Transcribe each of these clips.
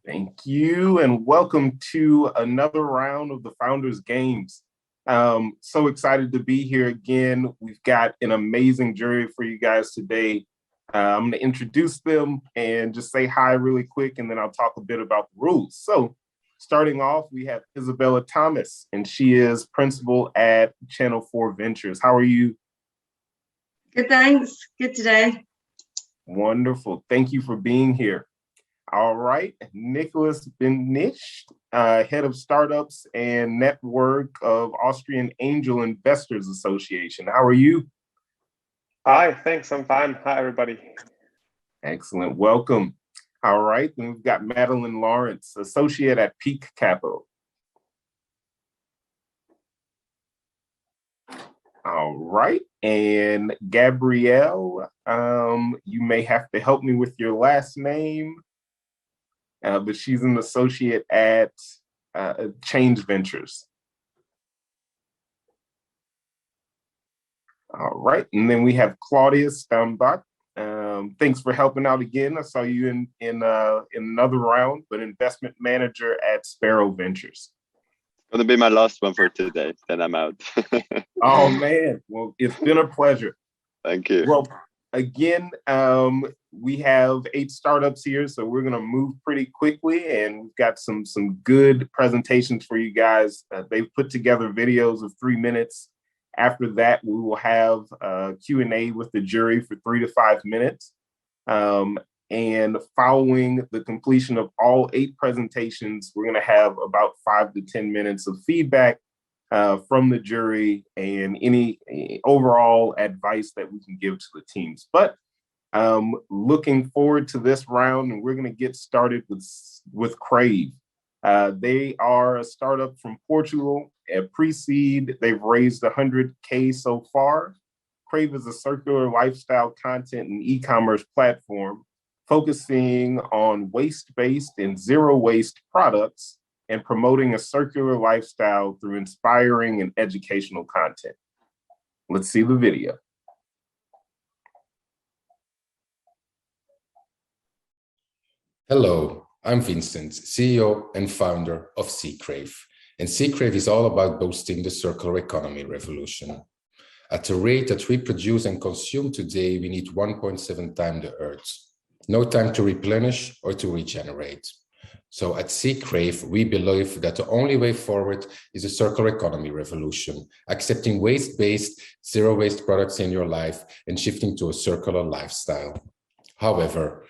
Thank you, and welcome to another round of the Founders Games. So excited to be here again. We've got an amazing jury for you guys today. I'm going to introduce them and just say hi really quick, and then I'll talk a bit about the rules. So starting off, we have Isabella Thomas, and she is principal at Channel 4 Ventures. How are you? Good, thanks. Good today. Wonderful. Thank you for being here. All right, Nicholas Benich, head of startups and network of Austrian Angel Investors Association. How are you? Hi, thanks. I'm fine. Hi, everybody. Excellent. Welcome. All right, then we've got Madeline Lawrence, associate at Peak Capital. All right, and Gabrielė, you may have to help me with your last name. But she's an associate at Change Ventures. All right, and then we have Claudius Stammbach. Thanks for helping out again. I saw you in another round, but investment manager at Sparrow Ventures. It's going to be my last one for today, then I'm out. Oh man, well, it's been a pleasure. Thank you. Well, again, we have 8 startups here, so we're going to move pretty quickly, and we've got some good presentations for you guys. They've put together videos of 3 minutes. After that, we will have a Q&A with the jury for 3 to 5 minutes. And following the completion of all 8 presentations, we're going to have about 5 to 10 minutes of feedback from the jury and any overall advice that we can give to the teams. But looking forward to this round, and we're going to get started with Ccrave. They are a startup from Portugal, a pre-seed. They've raised 100K so far. Ccrave is a circular lifestyle content and e-commerce platform focusing on waste-based and zero-waste products and promoting a circular lifestyle through inspiring and educational content. Let's see the video. Hello, I'm Vincent, CEO and founder of Ccrave. And Ccrave is all about boosting the circular economy revolution. At the rate that we produce and consume today, we need 1.7 times the Earth. No time to replenish or to regenerate. So at Ccrave, we believe that the only way forward is a circular economy revolution, accepting waste-based, zero-waste products in your life and shifting to a circular lifestyle. However,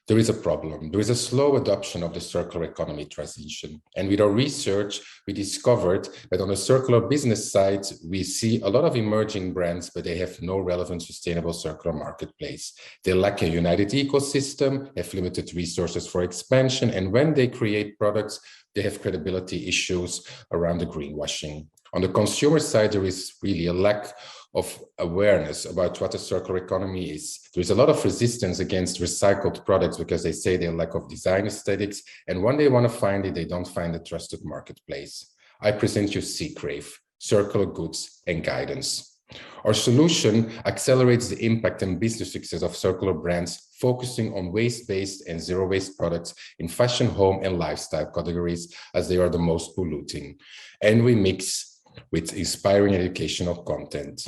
there is a problem. There is a slow adoption of the circular economy transition. And with our research, we discovered that on the circular business side, we see a lot of emerging brands, but they have no relevant sustainable circular marketplace. They lack a united ecosystem, have limited resources for expansion, and when they create products, they have credibility issues around the greenwashing. On the consumer side, there is really a lack of awareness about what a circular economy is. There is a lot of resistance against recycled products because they say they lack of design aesthetics, and when they want to find it, they don't find a trusted marketplace. I present you Ccrave, Circular Goods and Guidance. Our solution accelerates the impact and business success of circular brands, focusing on waste-based and zero-waste products in fashion, home, and lifestyle categories, as they are the most polluting. And we mix with inspiring educational content.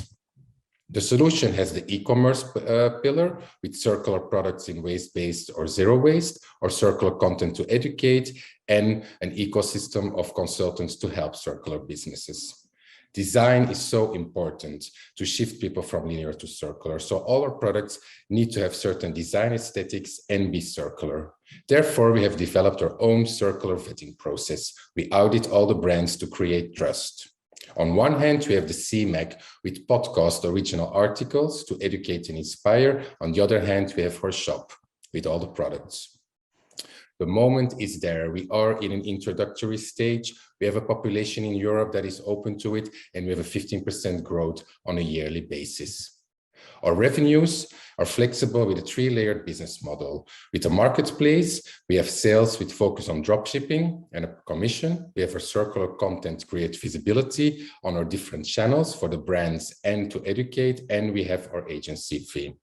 The solution has the e-commerce pillar with circular products in waste-based or zero-waste, or circular content to educate, and an ecosystem of consultants to help circular businesses. Design is so important to shift people from linear to circular. So all our products need to have certain design aesthetics and be circular. Therefore, we have developed our own circular vetting process. We audit all the brands to create trust. On one hand, we have the CMAC with podcast original articles to educate and inspire. On the other hand, we have our shop with all the products. The moment is there. We are in an introductory stage. We have a population in Europe that is open to it, and we have a 15% growth on a yearly basis. Our revenues are flexible with a 3-layered business model. With a marketplace, we have sales with focus on drop shipping and a commission. We have our circular content create visibility on our different channels for the brands and to educate, and we have our agency fee.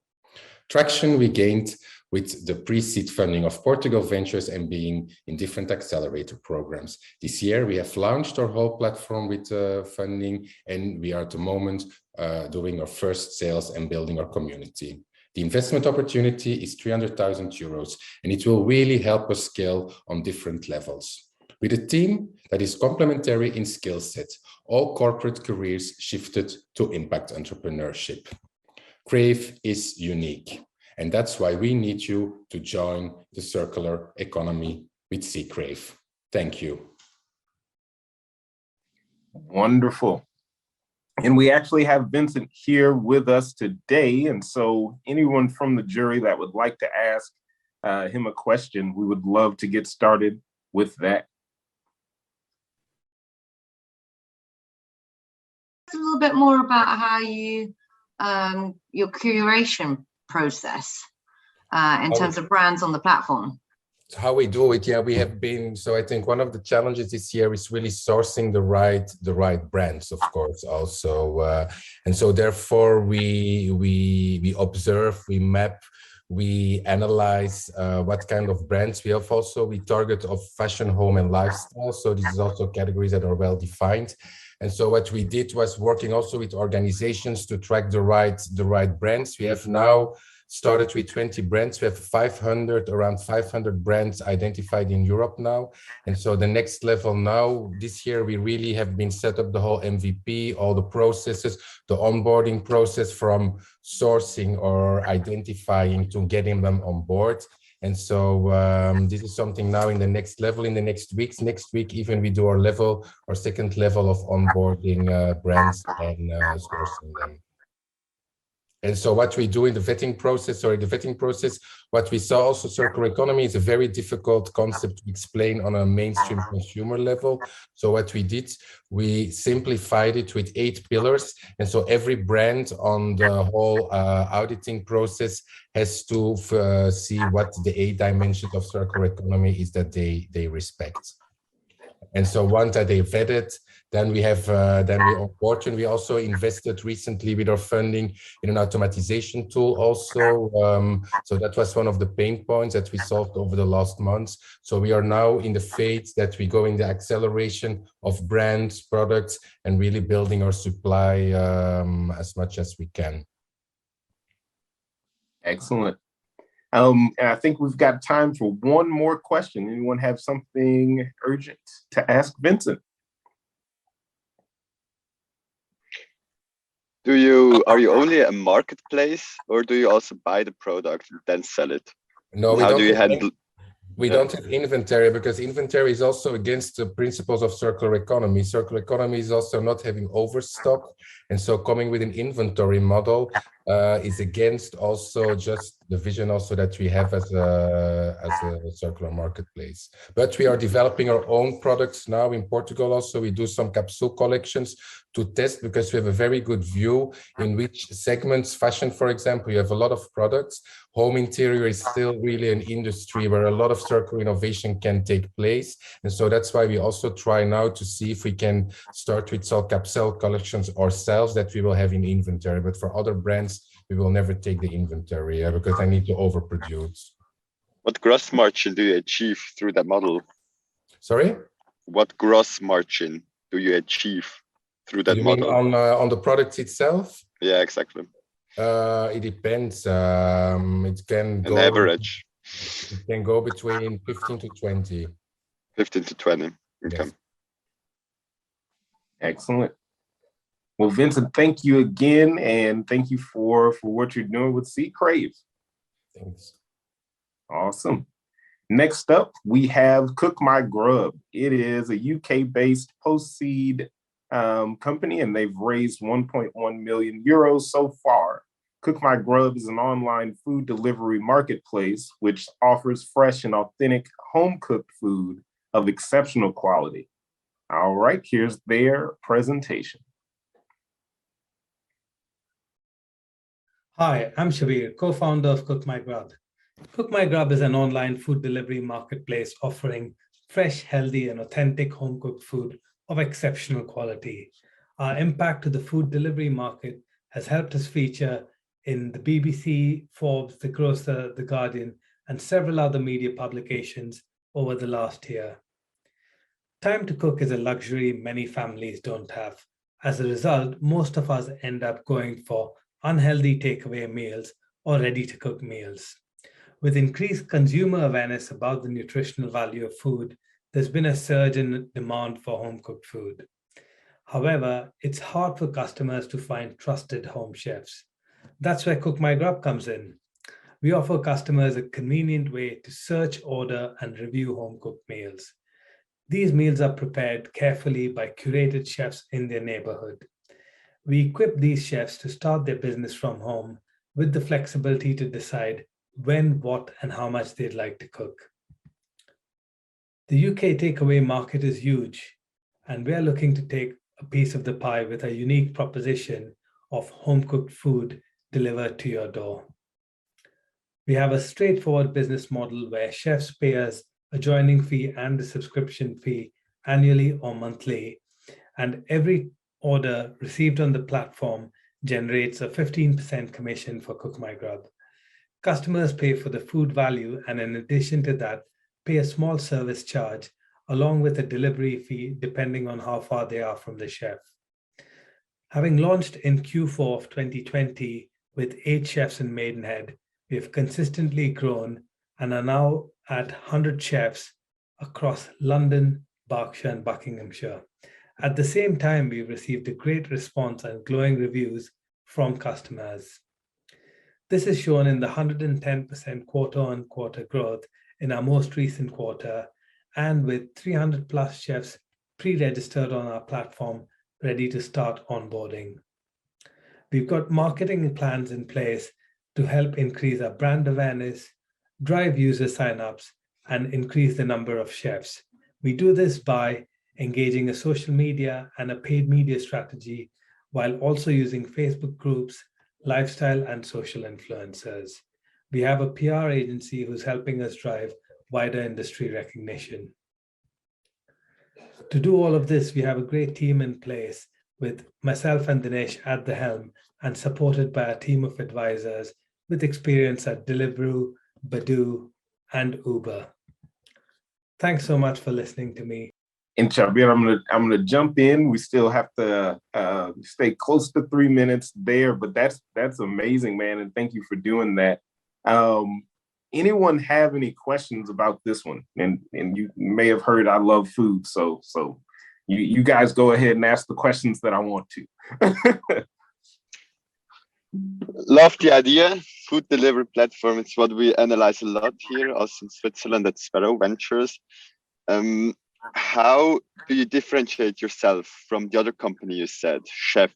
Traction we gained with the pre-seed funding of Portugal Ventures and being in different accelerator programs. This year, we have launched our whole platform with funding, and we are at the moment doing our first sales and building our community. The investment opportunity is 300,000 euros, and it will really help us scale on different levels. With a team that is complementary in skill set, all corporate careers shifted to impact entrepreneurship. Crave is unique, and that's why we need you to join the circular economy with Ccrave. Thank you. Wonderful. And we actually have Vincent here with us today. And so anyone from the jury that would like to ask him a question, we would love to get started with that. A little bit more about how you, your curation process in terms of brands on the platform. How we do it, yeah, we have been, so I think one of the challenges this year is really sourcing the right brands, of course, also, and so therefore we observe, we map, we analyze what kind of brands we have. Also, we target of fashion, home, and lifestyle. So this is also categories that are well defined. And so what we did was working also with organizations to track the right brands. We have now started with 20 brands. We have around 500 brands identified in Europe now. And so the next level now, this year, we really have been set up the whole MVP, all the processes, the onboarding process from sourcing or identifying to getting them on board. And so this is something now in the next level, in the next weeks. Next week, even we do our second level of onboarding brands and sourcing them. And so what we do in the vetting process, what we saw also, circular economy is a very difficult concept to explain on a mainstream consumer level. So what we did, we simplified it with 8 pillars. And so every brand on the whole auditing process has to see what the 8 dimensions of circular economy is that they respect. And so once that they vetted, then we have, we also invested recently with our funding in an automatization tool also. So that was one of the pain points that we solved over the last months. So we are now in the phase that we go in the acceleration of brands, products, and really building our supply as much as we can. Excellent. And I think we've got time for one more question. Anyone have something urgent to ask Vincent? Are you only a marketplace, or do you also buy the product and then sell it? No, how do you handle? We don't have inventory, because inventory is also against the principles of circular economy. Circular economy is also not having overstock. And so coming with an inventory model is against also just the vision also that we have as a circular marketplace. But we are developing our own products now in Portugal also. We do some capsule collections to test, because we have a very good view in which segments, fashion, for example, you have a lot of products. Home interior is still really an industry where a lot of circular innovation can take place. And so that's why we also try now to see if we can start with some capsule collections ourselves that we will have in inventory. But for other brands, we will never take the inventory because I need to overproduce. What gross margin do you achieve through that model? Sorry? What gross margin do you achieve through that model? You mean on the product itself? Yeah, exactly. It depends. It can go. An average. It can go between 15 to 20. 15 to 20. Okay. Yes. Excellent. Well, Vincent, thank you again, and thank you for what you're doing with Ccrave. Thanks. Awesome. Next up, we have Cook My Grub. It is a UK-based post-seed company, and they've raised 1.1 million euros so far. Cook My Grub is an online food delivery marketplace which offers fresh and authentic home-cooked food of exceptional quality. All right, here's their presentation. Hi, I'm Shabir, co-founder of Cook My Grub. Cook My Grub is an online food delivery marketplace offering fresh, healthy, and authentic home-cooked food of exceptional quality. Our impact to the food delivery market has helped us feature in the BBC, Forbes, The Grocer, The Guardian, and several other media publications over the last year. Time to cook is a luxury many families don't have. As a result, most of us end up going for unhealthy takeaway meals or ready-to-cook meals. With increased consumer awareness about the nutritional value of food, there's been a surge in demand for home-cooked food. However, it's hard for customers to find trusted home chefs. That's where Cook My Grub comes in. We offer customers a convenient way to search, order, and review home-cooked meals. These meals are prepared carefully by curated chefs in their neighborhood. We equip these chefs to start their business from home with the flexibility to decide when, what, and how much they'd like to cook. The UK takeaway market is huge, and we are looking to take a piece of the pie with a unique proposition of home-cooked food delivered to your door. We have a straightforward business model where chefs pay us a joining fee and a subscription fee annually or monthly, and every order received on the platform generates a 15% commission for Cook My Grub. Customers pay for the food value, and in addition to that, pay a small service charge along with a delivery fee depending on how far they are from the chef. Having launched in Q4 of 2020 with 8 chefs in Maidenhead, we have consistently grown and are now at 100 chefs across London, Berkshire, and Buckinghamshire. At the same time, we've received a great response and glowing reviews from customers. This is shown in the 110% quarter-on-quarter growth in our most recent quarter, and with 300 plus chefs pre-registered on our platform ready to start onboarding. We've got marketing plans in place to help increase our brand awareness, drive user signups, and increase the number of chefs. We do this by engaging a social media and a paid media strategy, while also using Facebook groups, lifestyle, and social influencers. We have a PR agency who's helping us drive wider industry recognition. To do all of this, we have a great team in place with myself and Dinesh at the helm, and supported by a team of advisors with experience at Deliveroo, Badoo, and Uber. Thanks so much for listening to me. And Shabir, I'm gonna jump in. We still have to stay close to 3 minutes there, but that's amazing, man. And thank you for doing that. Anyone have any questions about this one? And you may have heard I love food, so you guys go ahead and ask the questions that I want to. Love the idea. Food delivery platform. It's what we analyze a lot here, also in Switzerland at Sparrow Ventures. How do you differentiate yourself from the other company you said, Chef?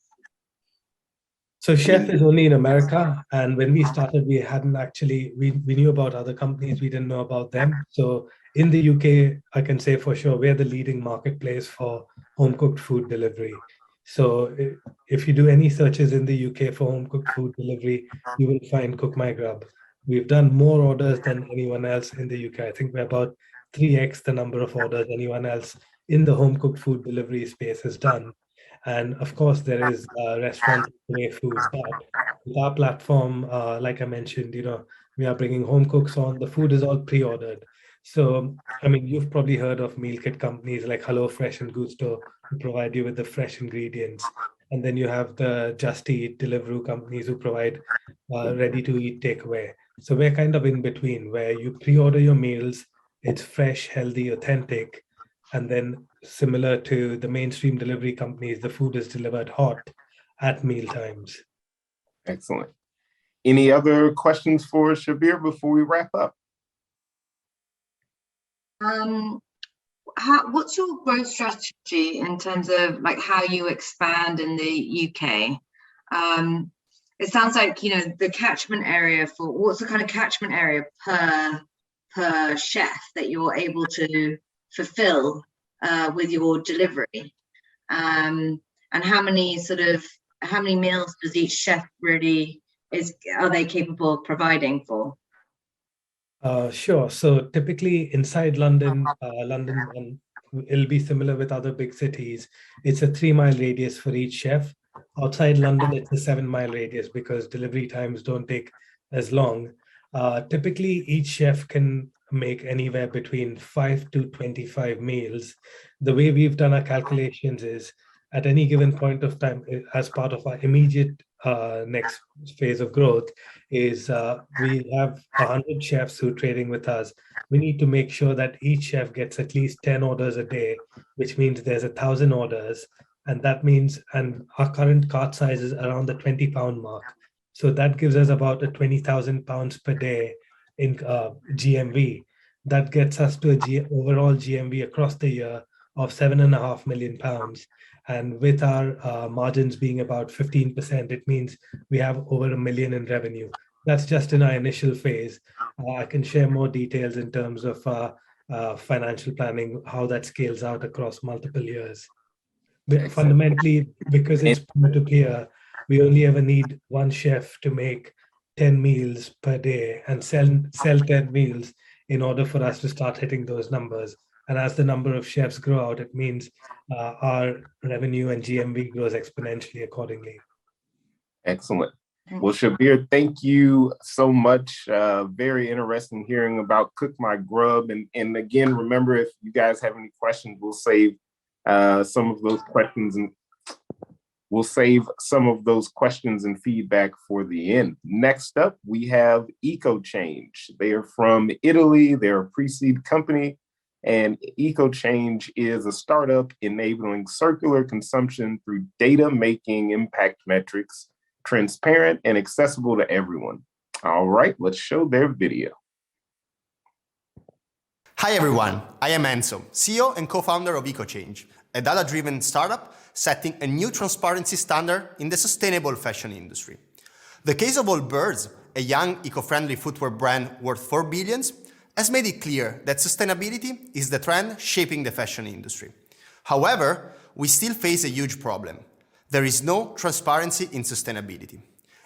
So Chef is only in America, and when we started, we hadn't actually, we knew about other companies, we didn't know about them. So in the UK, I can say for sure, we're the leading marketplace for home-cooked food delivery. So if you do any searches in the UK for home-cooked food delivery, you will find Cook My Grub. We've done more orders than anyone else in the UK. I think we're about 3x the number of orders anyone else in the home-cooked food delivery space has done. And of course, there is restaurant food, but with our platform, like I mentioned, we are bringing home cooks on. The food is all pre-ordered. So, I mean, you've probably heard of meal kit companies like HelloFresh and Gusto who provide you with the fresh ingredients. And then you have the Just Eat, Deliveroo companies who provide ready-to-eat takeaway. So we're kind of in between, where you pre-order your meals, it's fresh, healthy, authentic, and then similar to the mainstream delivery companies, the food is delivered hot at meal times. Excellent. Any other questions for Shabir before we wrap up? What's your growth strategy in terms of like how you expand in the UK? It sounds like, the catchment area what's the kind of catchment area per chef that you're able to fulfill with your delivery, and how many meals does each chef really are they capable of providing for? Sure. So typically inside London, and it'll be similar with other big cities, it's a 3-mile radius for each chef. Outside London, it's a 7-mile radius because delivery times don't take as long. Typically, each chef can make anywhere between 5 to 25 meals. The way we've done our calculations is at any given point of time, as part of our immediate next phase of growth, is we have 100 chefs who are trading with us. We need to make sure that each chef gets at least 10 orders a day, which means there's 1,000 orders. And that means, and our current cart size is around the 20-pound mark. So that gives us about a 20,000 pounds per day in GMV. That gets us to overall GMV across the year of £7.5 million. And with our margins being about 15%, it means we have over £1 million in revenue. That's just in our initial phase. I can share more details in terms of financial planning, how that scales out across multiple years. But fundamentally, because it's peer-to-peer, we only ever need one chef to make 10 meals per day and sell 10 meals in order for us to start hitting those numbers. And as the number of chefs grow out, it means our revenue and GMV grows exponentially accordingly. Excellent. Well, Shabir, thank you so much. Very interesting hearing about Cook My Grub. And again, remember, if you guys have any questions, we'll save some of those questions and feedback for the end. Next up, we have EcoChange. They are from Italy. They're a pre-seed company. And EcoChange is a startup enabling circular consumption through data, making impact metrics transparent and accessible to everyone. All right, let's show their video. Hi everyone, I am Enzo, CEO and co-founder of EcoChange, a data-driven startup setting a new transparency standard in the sustainable fashion industry. The case of Allbirds, a young eco-friendly footwear brand worth 4 billion, has made it clear that sustainability is the trend shaping the fashion industry. However, we still face a huge problem. There is no transparency in sustainability.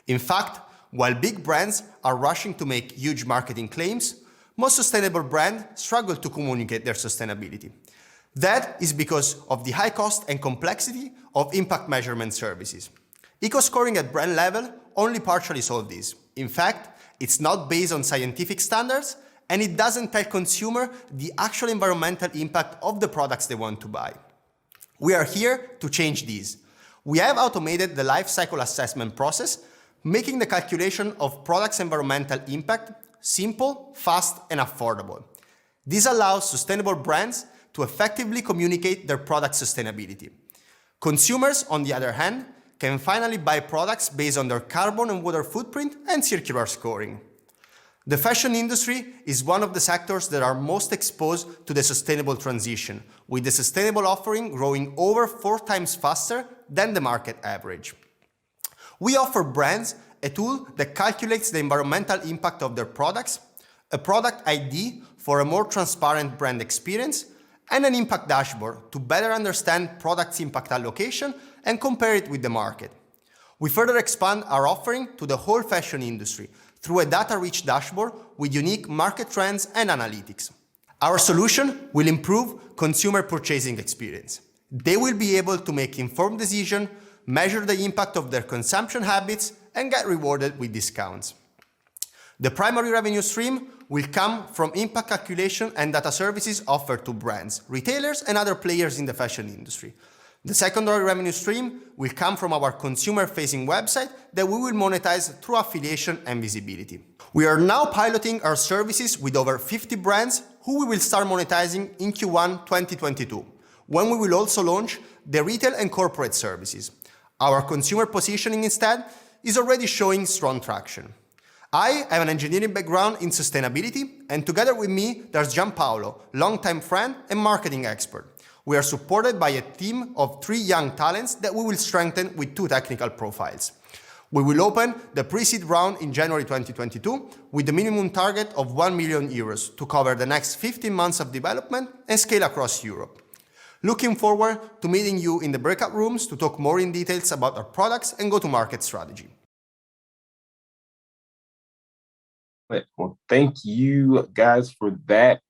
In fact, while big brands are rushing to make huge marketing claims, most sustainable brands struggle to communicate their sustainability. That is because of the high cost and complexity of impact measurement services. Eco-scoring at brand level only partially solves this. In fact, it's not based on scientific standards, and it doesn't tell consumers the actual environmental impact of the products they want to buy. We are here to change this. We have automated the life cycle assessment process, making the calculation of products' environmental impact simple, fast, and affordable. This allows sustainable brands to effectively communicate their product sustainability. Consumers, on the other hand, can finally buy products based on their carbon and water footprint and circular scoring. The fashion industry is one of the sectors that are most exposed to the sustainable transition, with the sustainable offering growing over 4 times faster than the market average. We offer brands a tool that calculates the environmental impact of their products, a product ID for a more transparent brand experience, and an impact dashboard to better understand products' impact allocation and compare it with the market. We further expand our offering to the whole fashion industry through a data-rich dashboard with unique market trends and analytics. Our solution will improve consumer purchasing experience. They will be able to make informed decisions, measure the impact of their consumption habits, and get rewarded with discounts. The primary revenue stream will come from impact calculation and data services offered to brands, retailers, and other players in the fashion industry. The secondary revenue stream will come from our consumer-facing website that we will monetize through affiliation and visibility. We are now piloting our services with over 50 brands who we will start monetizing in Q1 2022, when we will also launch the retail and corporate services. Our consumer positioning instead is already showing strong traction. I have an engineering background in sustainability, and together with me, there's Gianpaolo, longtime friend and marketing expert. We are supported by a team of 3 young talents that we will strengthen with 2 technical profiles. We will open the pre-seed round in January 2022 with the minimum target of €1 million to cover the next 15 months of development and scale across Europe. Looking forward to meeting you in the breakout rooms to talk more in details about our products and go-to-market strategy. Well, thank you guys for that.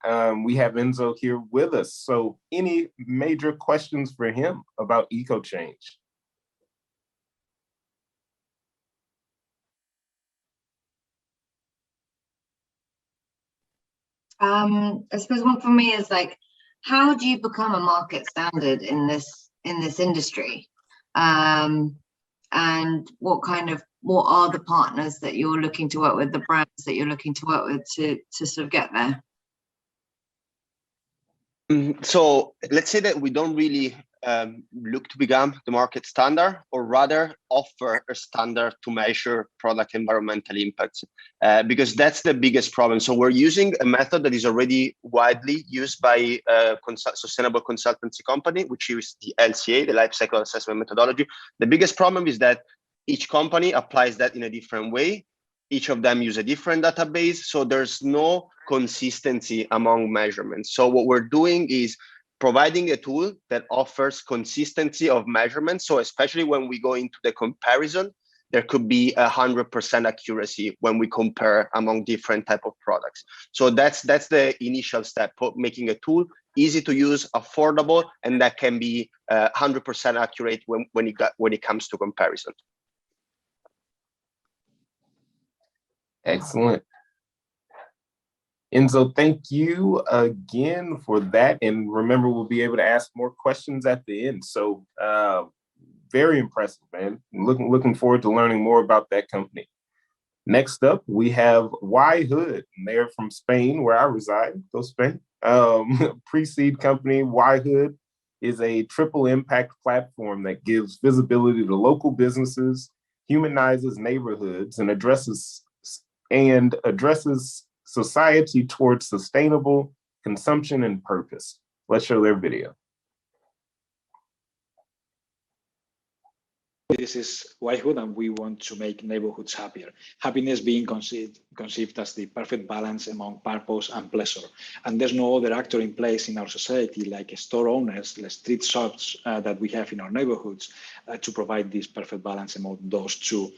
We have Enzo here with us. So any major questions for him about EcoChange? I suppose one for me is like, how do you become a market standard in this industry? And what are the partners that you're looking to work with, the brands that you're looking to work with to sort of get there? So let's say that we don't really look to become the market standard, or rather offer a standard to measure product environmental impacts, because that's the biggest problem. So we're using a method that is already widely used by a sustainable consultancy company, which is the LCA, the Life Cycle Assessment Methodology. The biggest problem is that each company applies that in a different way. Each of them use a different database, so there's no consistency among measurements. So what we're doing is providing a tool that offers consistency of measurements. So especially when we go into the comparison, there could be 100% accuracy when we compare among different type of products. So that's the initial step, making a tool easy to use, affordable, and that can be 100% accurate when it comes to comparison. Excellent. Enzo, thank you again for that. And remember, we'll be able to ask more questions at the end. So very impressive, man. Looking forward to learning more about that company. Next up, we have Yhood. They're from Spain, where I reside. Go Spain. Pre-seed company. Yhood is a triple impact platform that gives visibility to local businesses, humanizes neighborhoods, and addresses society towards sustainable consumption and purpose. Let's show their video. This is Yhood, and we want to make neighborhoods happier. Happiness being conceived as the perfect balance among purpose and pleasure. And there's no other actor in place in our society, like store owners, like street shops that we have in our neighborhoods, to provide this perfect balance among those two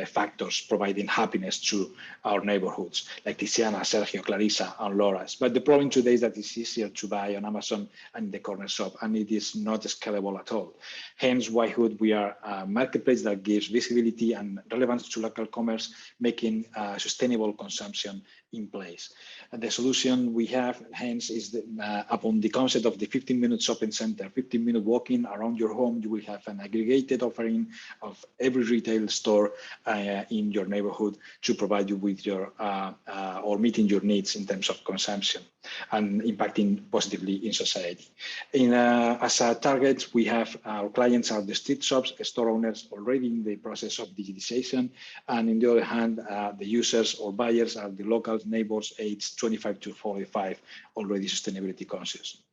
factors, providing happiness to our neighborhoods, like Tiziana, Sergio, Clarissa, and Laura's. But the problem today is that it's easier to buy on Amazon and in the corner shop, and it is not scalable at all. Hence, Yhood, we are a marketplace that gives visibility and relevance to local commerce, making sustainable consumption in place. And the solution we have, hence, is upon the concept of the 15-minute shopping center, 15-minute walking around your home, you will have an aggregated offering of every retail store in your neighborhood to provide you with your or meeting your needs in terms of consumption and impacting positively in society. As a target, we have our clients are the street shops, store owners already in the process of digitization, and on the other hand, the users or buyers are the local neighbors aged 25 to 45, already sustainability conscious.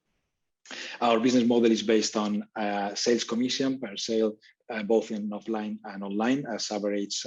Our business model is based on sales commission per sale, both in offline and online. As average,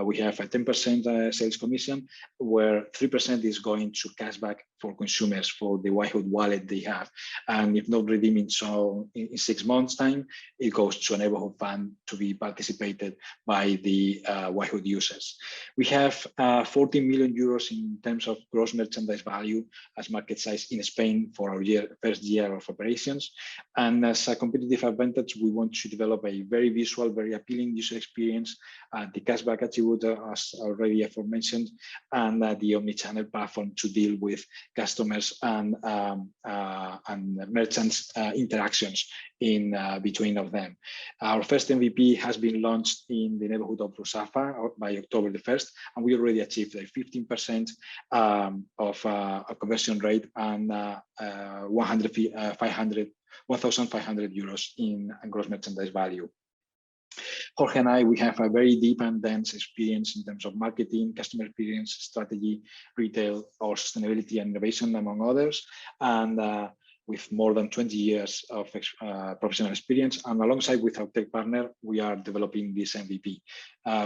we have a 10% sales commission, where 3% is going to cashback for consumers for the Yhood wallet they have. And if not redeeming so in 6 months' time, it goes to a neighborhood fund to be participated by the Yhood users. We have 14 million euros in terms of gross merchandise value as market size in Spain for our first year of operations. And as a competitive advantage, we want to develop a very visual, very appealing user experience, the cashback attribute as already aforementioned, and the omni-channel platform to deal with customers and merchants interactions in between of them. Our first MVP has been launched in the neighborhood of Rusafa by October the 1st, and we already achieved a 15% of a conversion rate and 1,500 euros in gross merchandise value. Jorge and I, we have a very deep and dense experience in terms of marketing, customer experience, strategy, retail, or sustainability and innovation, among others, and with more than 20 years of professional experience. And alongside with our tech partner, we are developing this MVP,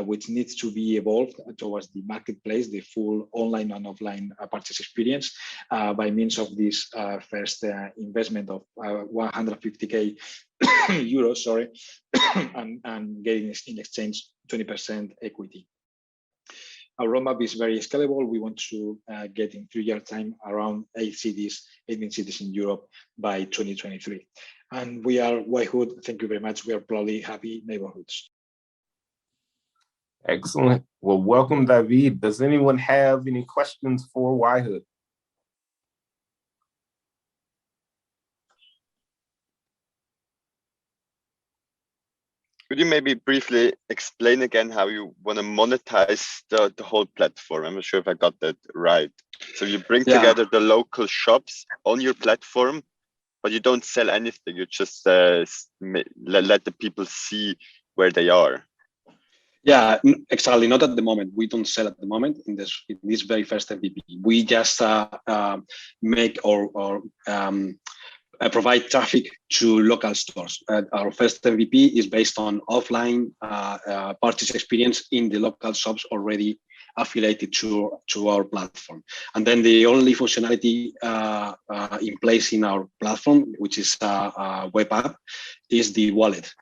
which needs to be evolved towards the marketplace, the full online and offline purchase experience, by means of this first investment of 150K euros, sorry, and getting in exchange 20% equity. Our roadmap is very scalable. We want to get in 3 years' time around 18 cities in Europe by 2023. And we are Yhood. Thank you very much. We are probably happy neighborhoods. Excellent. Well, welcome, David. Does anyone have any questions for Yhood? Could you maybe briefly explain again how you want to monetize the whole platform? I'm not sure if I got that right. So you bring together the local shops on your platform, but you don't sell anything. You just let the people see where they are. Yeah, exactly. Not at the moment. We don't sell at the moment in this very first MVP. We just make or provide traffic to local stores. Our first MVP is based on offline purchase experience in the local shops already affiliated to our platform. And then the only functionality in place in our platform, which is a web app, is the wallet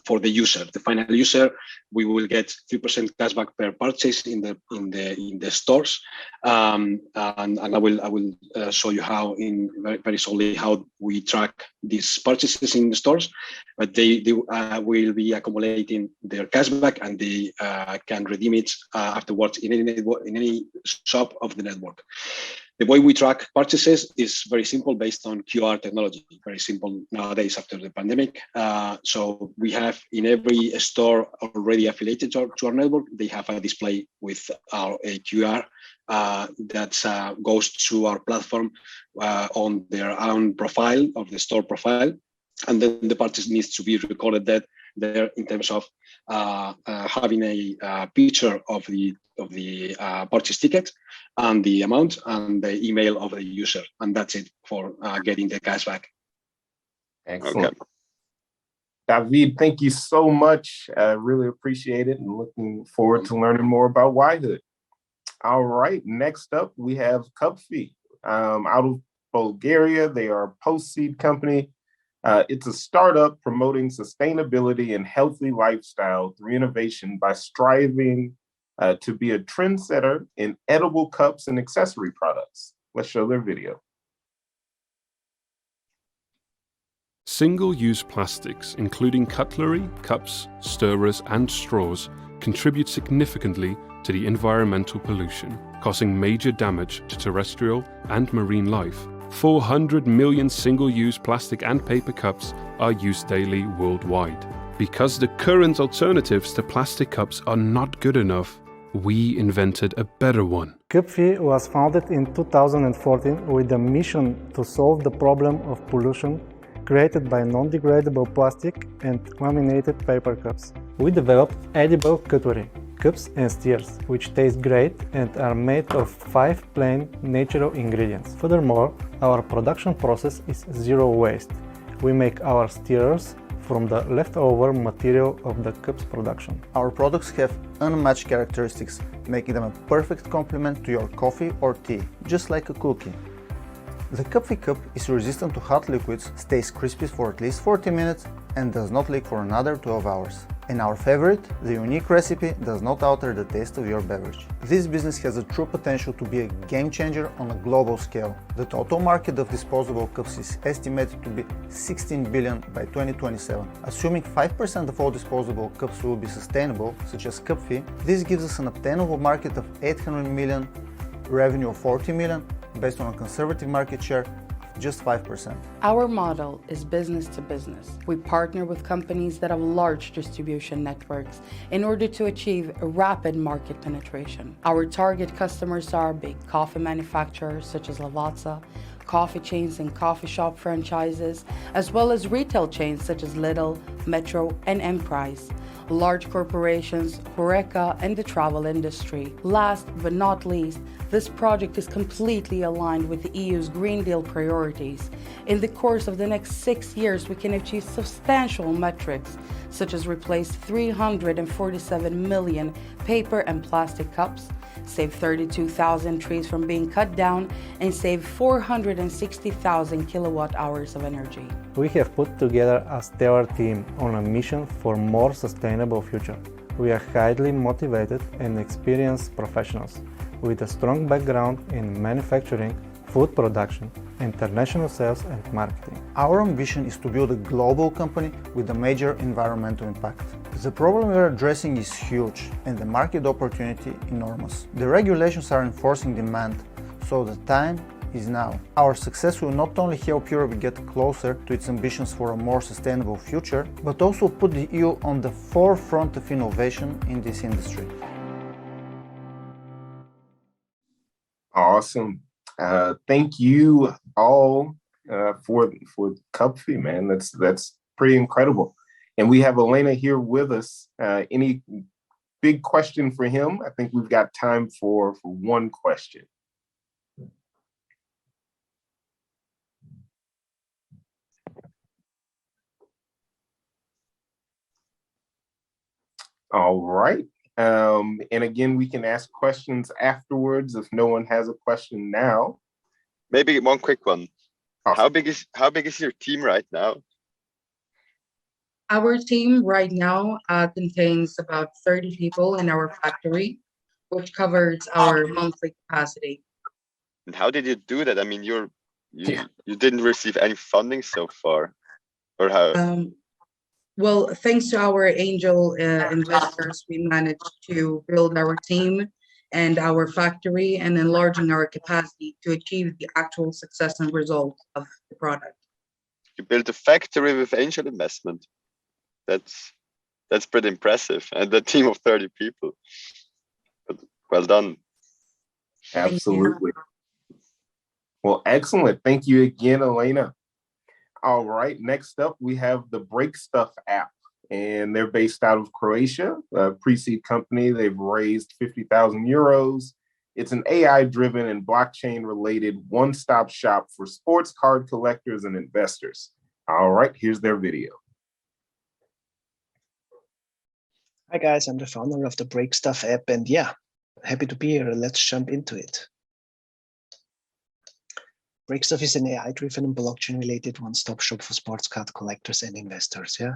for the user. The final user, we will get 3% cashback per purchase in the stores, and I will show you how in very slowly how we track these purchases in the stores. But they will be accumulating their cashback, and they can redeem it afterwards in any shop of the network. The way we track purchases is very simple, based on QR technology. Very simple nowadays after the pandemic. So we have in every store already affiliated to our network, they have a display with our QR that goes to our platform on their own profile of the store profile. And then the purchase needs to be recorded there in terms of having a picture of the purchase ticket and the amount and the email of the user, and that's it for getting the cashback. Excellent. Okay. David, thank you so much. I really appreciate it, and looking forward to learning more about Yhood. All right, next up we have Cupffee out of Bulgaria. They are a post-seed company. It's a startup promoting sustainability and healthy lifestyle through innovation by striving to be a trendsetter in edible cups and accessory products. Let's show their video. Single-use plastics, including cutlery, cups, stirrers, and straws, contribute significantly to the environmental pollution, causing major damage to terrestrial and marine life. 400 million single-use plastic and paper cups are used daily worldwide. Because the current alternatives to plastic cups are not good enough, we invented a better one. Cupffee was founded in 2014 with the mission to solve the problem of pollution created by non-degradable plastic and laminated paper cups. We developed edible cutlery, cups and stirrers, which taste great and are made of 5 plain natural ingredients. Furthermore, our production process is zero waste. We make our stirrers from the leftover material of the cups production. Our products have unmatched characteristics, making them a perfect complement to your coffee or tea, just like a cookie. The Cupffee cup is resistant to hot liquids, stays crispy for at least 40 minutes, and does not leak for another 12 hours. And our favorite, the unique recipe does not alter the taste of your beverage. This business has a true potential to be a game changer on a global scale. The total market of disposable cups is estimated to be 16 billion by 2027. Assuming 5% of all disposable cups will be sustainable, such as Cupffee, this gives us an obtainable market of 800 million, revenue of 40 million, based on a conservative market share just 5%. Our model is business to business. We partner with companies that have large distribution networks in order to achieve a rapid market penetration. Our target customers are big coffee manufacturers such as Lavazza, coffee chains and coffee shop franchises, as well as retail chains such as Lidl, Metro, and Emprise, large corporations, HoReCa, and the travel industry. Last but not least, this project is completely aligned with the EU's Green Deal priorities. In the course of the next 6 years, we can achieve substantial metrics, such as replace 347 million paper and plastic cups, save 32,000 trees from being cut down, and save 460,000 kilowatt hours of energy. We have put together a stellar team on a mission for a more sustainable future. We are highly motivated and experienced professionals with a strong background in manufacturing, food production, international sales and marketing. Our ambition is to build a global company with a major environmental impact. The problem we are addressing is huge and the market opportunity enormous. The regulations are enforcing demand, so the time is now. Our success will not only help Europe get closer to its ambitions for a more sustainable future, but also put the EU on the forefront of innovation in this industry. Awesome. Thank you all for Cupffee, man. That's pretty incredible. And we have Elena here with us. Any big question for him? I think we've got time for one question. All right. And again, we can ask questions afterwards if no one has a question now. Maybe one quick one. Awesome. How big is your team right now? Our team right now contains about 30 people in our factory, which covers our monthly capacity. And how did you do that? I mean, you didn't receive any funding so far, or how? Well, thanks to our angel investors, we managed to build our team and our factory and enlarging our capacity to achieve the actual success and result of the product. You built a factory with angel investment. That's pretty impressive, and a team of 30 people. But well done. Absolutely. Well, excellent. Thank you again, Elena. All right, next up, we have the Break Stuff app, and they're based out of Croatia, a pre-seed company. They've raised 50,000 euros. It's an AI-driven and blockchain-related one-stop shop for sports card collectors and investors. All right, here's their video. Hi guys, I'm the founder of the Break Stuff app, and yeah, happy to be here. Let's jump into it. Break Stuff is an AI-driven and blockchain-related one-stop shop for sports card collectors and investors. Yeah,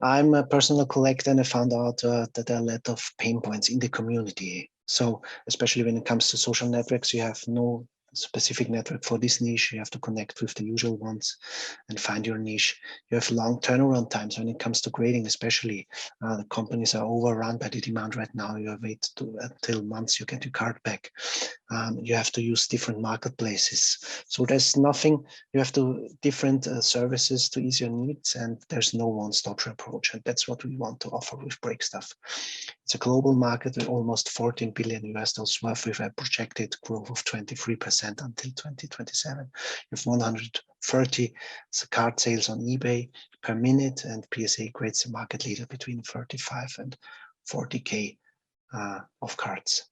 I'm a personal collector, and I found out that there are a lot of pain points in the community. So, especially when it comes to social networks, you have no specific network for this niche. You have to connect with the usual ones and find your niche. You have long turnaround times when it comes to grading, especially. The companies are overrun by the demand right now. You wait until months you get your card back. You have to use different marketplaces. So there's nothing, you have to different services to ease your needs, and there's no one-stop shop approach. And that's what we want to offer with Break Stuff. It's a global market with almost 14 billion US dollars worth, with a projected growth of 23% until 2027. You have 130 card sales on eBay per minute, and PSA grades the market leader between 35 and 40K of cards.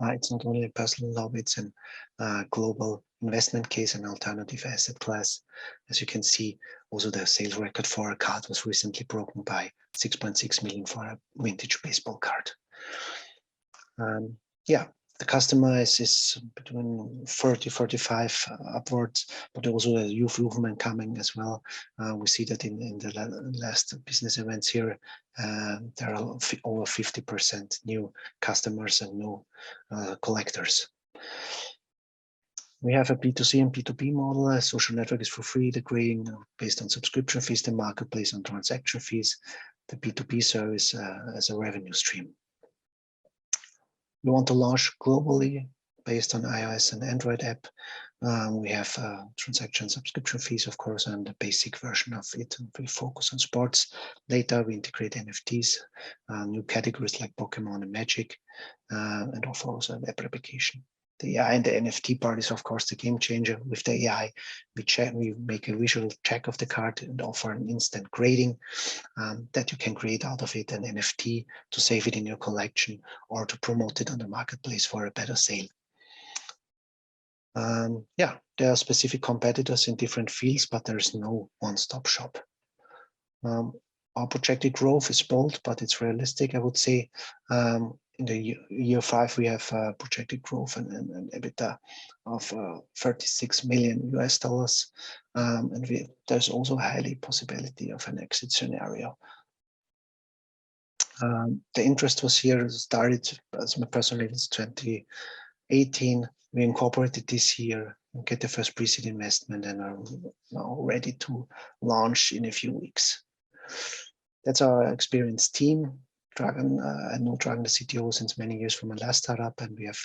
It's not only a personal love, it's a global investment case and alternative asset class. As you can see, also the sales record for a card was recently broken by 6.6 million for a vintage baseball card. Yeah, the customer is between 30, 45 upwards, but also a youth movement coming as well. We see that in the last business events here, there are over 50% new customers and new collectors. We have a B2C and B2B model. A social network is for free, the grading based on subscription fees, the marketplace on transaction fees, the B2B service as a revenue stream. We want to launch globally based on iOS and Android app. We have transaction subscription fees, of course, and the basic version of it. We focus on sports. Later, we integrate NFTs, new categories like Pokemon and Magic, and offer also a web application. The AI and the NFT part is, of course, the game changer. With the AI, we make a visual check of the card and offer an instant grading that you can create out of it an NFT to save it in your collection or to promote it on the marketplace for a better sale. Yeah, there are specific competitors in different fields, but there's no one-stop shop. Our projected growth is bold, but it's realistic, I would say. In the year 5, we have projected growth and EBITDA of 36 million US dollars. And there's also a highly possibility of an exit scenario. The interest was here, started as my personal in 2018. We incorporated this year and get the first pre-seed investment and are now ready to launch in a few weeks. That's our experienced team. Dragan, I know Dragan, the CTO, since many years from my last startup, and we have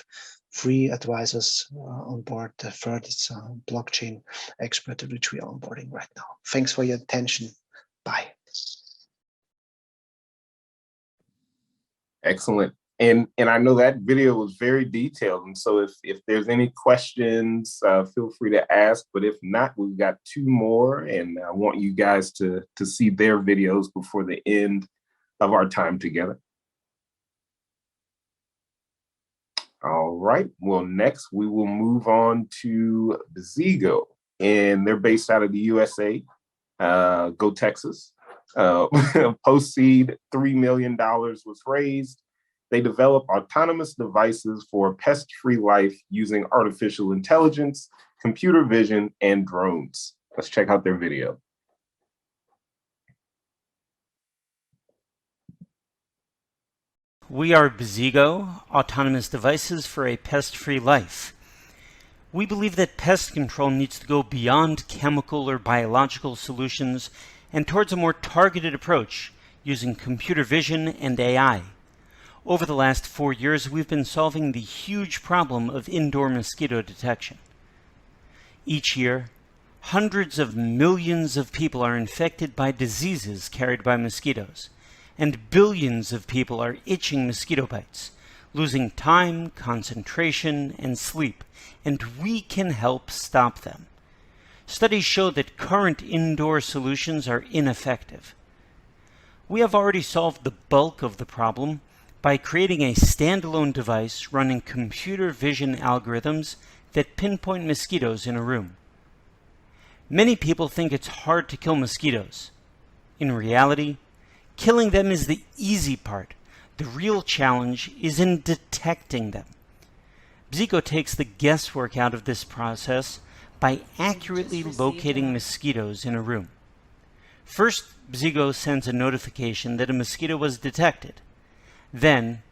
free advisors on board. The third is a blockchain expert, which we are onboarding right now. Thanks for your attention. Bye. Excellent. And I know that video was very detailed. And so if there's any questions, feel free to ask. But if not, we've got two more. And I want you guys to see their videos before the end of our time together. All right. Well, next we will move on to Bzigo. And they're based out of the USA. Go Texas. Post-seed, $3 million was raised. They develop autonomous devices for a pest-free life using artificial intelligence, computer vision, and drones. Let's check out their video. We are Bzigo, autonomous devices for a pest-free life. We believe that pest control needs to go beyond chemical or biological solutions and towards a more targeted approach using computer vision and AI. Over the last 4 years, we've been solving the huge problem of indoor mosquito detection. Each year, hundreds of millions of people are infected by diseases carried by mosquitoes, and billions of people are itching mosquito bites, losing time, concentration, and sleep, and we can help stop them. Studies show that current indoor solutions are ineffective. We have already solved the bulk of the problem by creating a standalone device running computer vision algorithms that pinpoint mosquitoes in a room. Many people think it's hard to kill mosquitoes. In reality, killing them is the easy part. The real challenge is in detecting them. Bzigo takes the guesswork out of this process by accurately locating mosquitoes in a room. First, Bzigo sends a notification that a mosquito was detected. Then,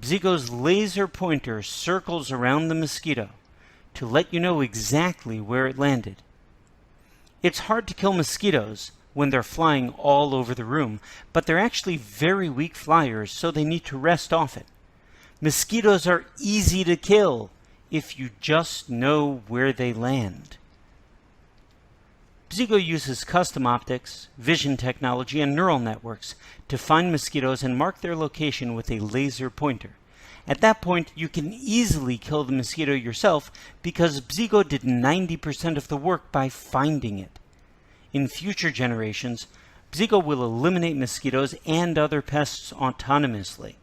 Bzigo's laser pointer circles around the mosquito to let you know exactly where it landed. It's hard to kill mosquitoes when they're flying all over the room, but they're actually very weak flyers, so they need to rest often. Mosquitoes are easy to kill if you just know where they land. Bzigo uses custom optics, vision technology, and neural networks to find mosquitoes and mark their location with a laser pointer. At that point, you can easily kill the mosquito yourself because Bzigo did 90% of the work by finding it. In future generations, Bzigo will eliminate mosquitoes and other pests autonomously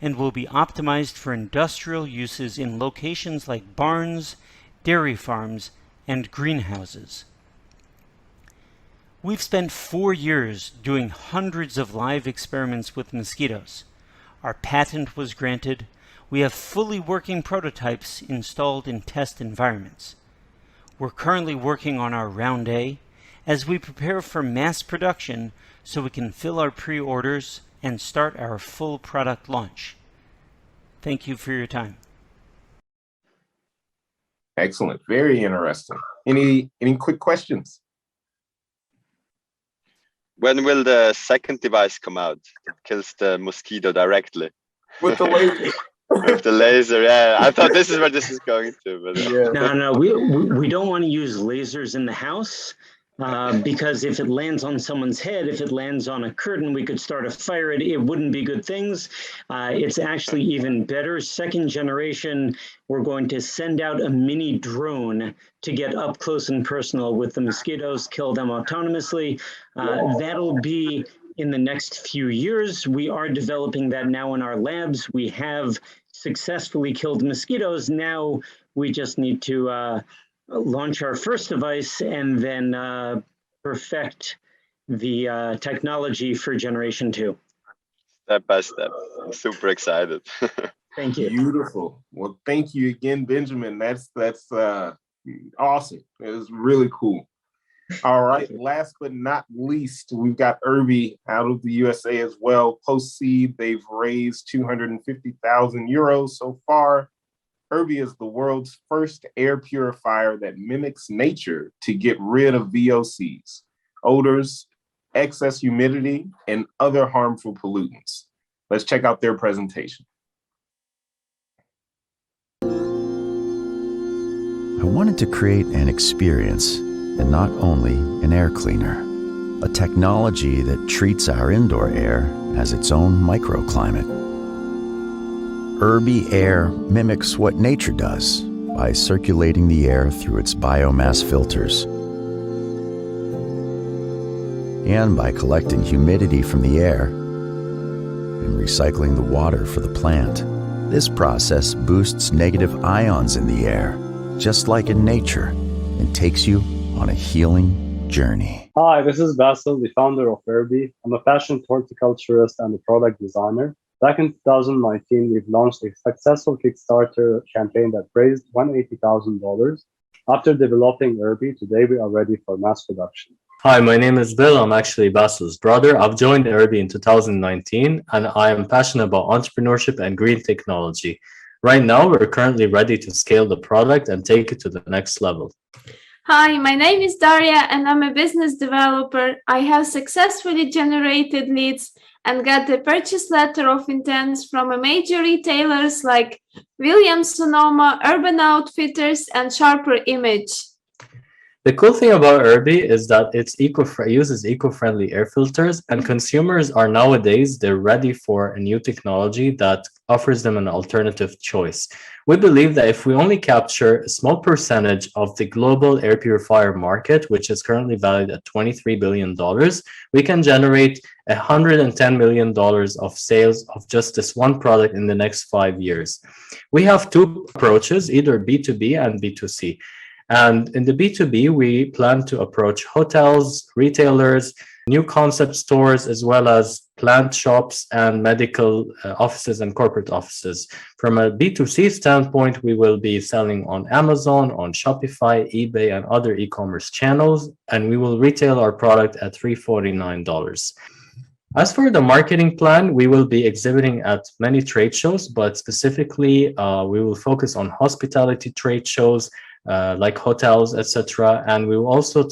and will be optimized for industrial uses in locations like barns, dairy farms, and greenhouses. We've spent 4 years doing hundreds of live experiments with mosquitoes. Our patent was granted. We have fully working prototypes installed in test environments. We're currently working on our Round A as we prepare for mass production so we can fill our pre-orders and start our full product launch. Thank you for your time. Excellent. Very interesting. Any quick questions? When will the second device come out that kills the mosquito directly? With the laser. With the laser, yeah. I thought this is where this is going to. But yeah. No, we don't want to use lasers in the house because if it lands on someone's head, if it lands on a curtain, we could start a fire. It wouldn't be good things. It's actually even better. Second generation, we're going to send out a mini drone to get up close and personal with the mosquitoes, kill them autonomously. That'll be in the next few years. We are developing that now in our labs. We have successfully killed mosquitoes. Now we just need to launch our first device and then perfect the technology for generation 2. Step by step. I'm super excited. Thank you. Beautiful. Well, thank you again, Benjamin. That's awesome. It was really cool. All right. Last but not least, we've got Urbie out of the USA as well. Post-seed, they've raised 250,000 euros so far. Urbie is the world's first air purifier that mimics nature to get rid of VOCs, odors, excess humidity, and other harmful pollutants. Let's check out their presentation. wanted to create an experience and not only an air cleaner, a technology that treats our indoor air as its own microclimate. Urbie Air mimics what nature does by circulating the air through its biomass filters and by collecting humidity from the air and recycling the water for the plant. This process boosts negative ions in the air, just like in nature, and takes you on a healing journey. Hi, this is Basil, the founder of Urbie. I'm a passionate horticulturist and a product designer. Back in 2019, we've launched a successful Kickstarter campaign that raised $180,000. After developing Urbie, today we are ready for mass production. Hi, my name is Bill. I'm actually Basil's brother. I've joined Urbie in 2019, and I am passionate about entrepreneurship and green technology. Right now, we're currently ready to scale the product and take it to the next level. Hi, my name is Daria and I'm a business developer. I have successfully generated leads and got the purchase letter of intent from a major retailers like Williams-Sonoma, Urban Outfitters, and Sharper Image. The cool thing about Urbie is that it uses eco-friendly air filters, and consumers are nowadays, they're ready for a new technology that offers them an alternative choice. We believe that if we only capture a small percentage of the global air purifier market, which is currently valued at $23 billion, we can generate $110 million of sales of just this one product in the next 5 years. We have two approaches, either B2B and B2C. And in the B2B, we plan to approach hotels, retailers, new concept stores, as well as plant shops and medical offices and corporate offices. From a B2C standpoint, we will be selling on Amazon, on Shopify, eBay, and other e-commerce channels, and we will retail our product at $349. As for the marketing plan, we will be exhibiting at many trade shows, but specifically, we will focus on hospitality trade shows, like hotels, etc. And we will also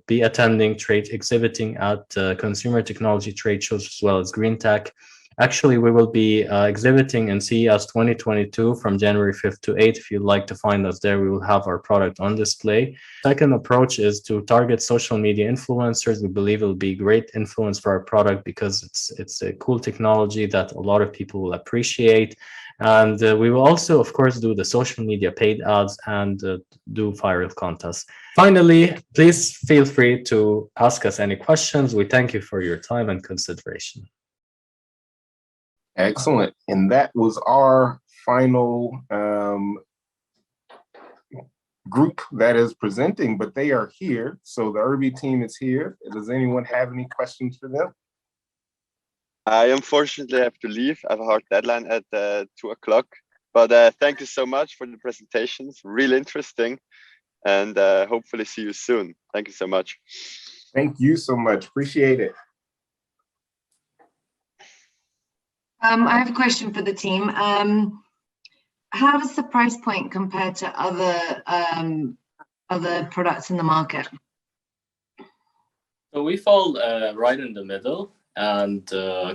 be attending exhibiting at consumer technology trade shows as well as green tech. Actually, we will be exhibiting in CES 2022 from January 5th to 8th. If you'd like to find us there, we will have our product on display. Second approach is to target social media influencers. We believe it will be great influence for our product because it's a cool technology that a lot of people will appreciate. And we will also, of course, do the social media paid ads and do viral contests. Finally, please feel free to ask us any questions. We thank you for your time and consideration. Excellent. And that was our final group that is presenting, but they are here. So the Urbie team is here. Does anyone have any questions for them? I unfortunately have to leave. I have a hard deadline at 2 o'clock. But thank you so much for the presentations. Really interesting. And hopefully see you soon. Thank you so much. Thank you so much. Appreciate it. I have a question for the team. How does the price point compare to other products in the market? So we fall right in the middle. And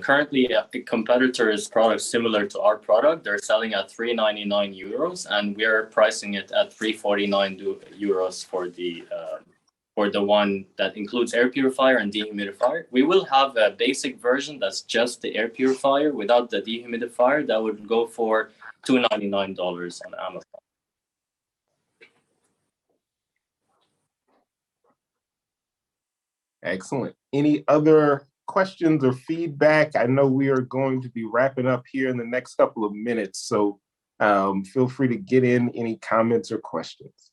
currently, a competitor's product similar to our product, they're selling at €399, and we are pricing it at €349 for the one that includes air purifier and dehumidifier. We will have a basic version that's just the air purifier without the dehumidifier. That would go for $299 on Amazon. Excellent. Any other questions or feedback? I know we are going to be wrapping up here in the next couple of minutes, so feel free to get in any comments or questions.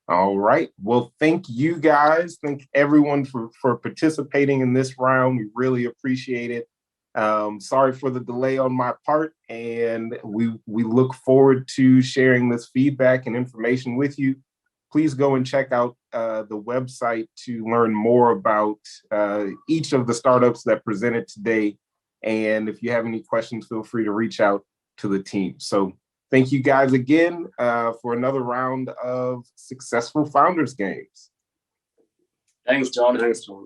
All right. Well, thank you guys. Thank everyone for participating in this round. We really appreciate it. Sorry for the delay on my part, and we look forward to sharing this feedback and information with you. Please go and check out the website to learn more about each of the startups that presented today. And if you have any questions, feel free to reach out to the team. So thank you guys again for another round of successful Founders Games. Thanks, John. Thanks, John.